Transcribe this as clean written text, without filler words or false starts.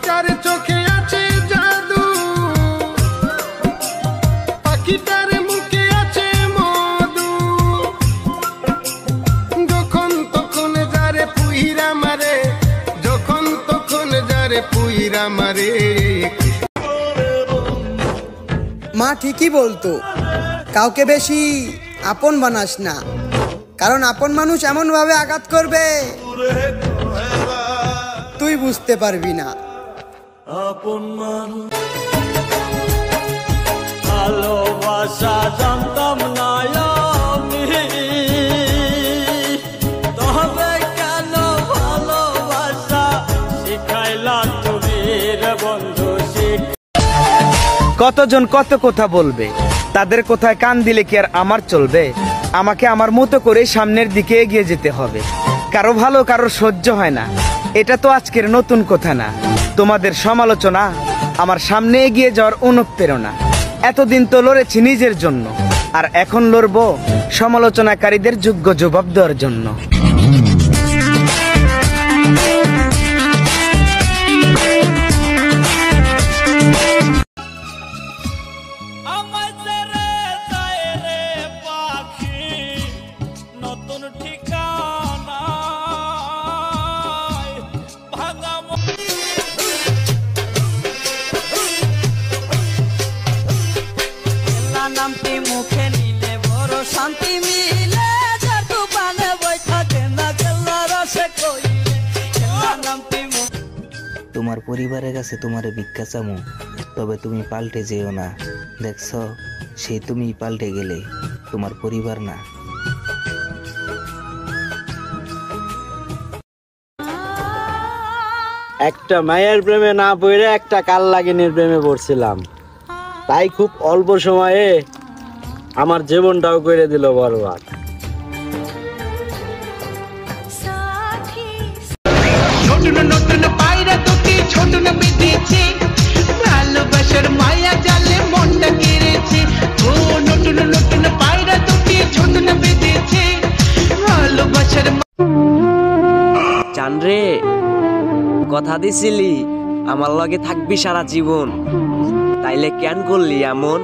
কার চোখে আছে জাদু, পাখিটার মুখে আছে মধু, যখন তখন যারে পুইরা মারে, যখন তখন যারে পুইরা মারে। মা ঠিকই বলতো, কাউকে বেশি আপন বানাস না, কারণ আপন মানুষ এমন ভাবে আঘাত করবে তুই বুঝতে পারবি না। আপন মানুষ ভালোবাসা জানতাম না আমি, তবে কেন ভালোবাসা শিখাইলা তুমি রে বন্ধু। কতজন কত কথা বলবে, তাদের কোথায় কান দিলে কি আর আমার চলবে? আমাকে আমার মতো করে সামনের দিকে এগিয়ে যেতে হবে। কারো ভালো কারো সহ্য হয় না, এটা তো আজকের নতুন কথা না। তোমাদের সমালোচনা আমার সামনে এগিয়ে যাওয়ার অনুপ্রেরণা। এতদিন তো লড়েছি নিজের জন্য, আর এখন লড়বো সমালোচনাকারীদের যোগ্য জবাব দেওয়ার জন্য। নামটি মুখে নিলে বড় শান্তি মিলে, যার দোকানে বৈঠা কেনা কেলা রসে কইলে নামটি। তোমার পরিবারের কাছে তোমারে ভিক্ষা চামু, তবে তুমি পাল্টে যেও না। দেখছ, সে তুমি পাল্টে গেলে, তোমার পরিবার না। একটা মায়ের প্রেমে না পড়ে একটা কাল লাগিনের প্রেমে পড়ছিলাম, তাই খুব অল্প সময়ে আমার জীবনটাও করে দিল বরবাদ। নতুন পায়রা দুটি ছোট না বেঁধেছে, ভালোবাসার মায়া জালে মনটা কেড়েছে। ও নতুন নতুন পায়রা দুটি ছোট না বেঁধেছে, ভালোবাসার। জানরে, কথা দিছিলি আমার লগে থাকবি সারা জীবন, তাইলে কেন করলি এমন?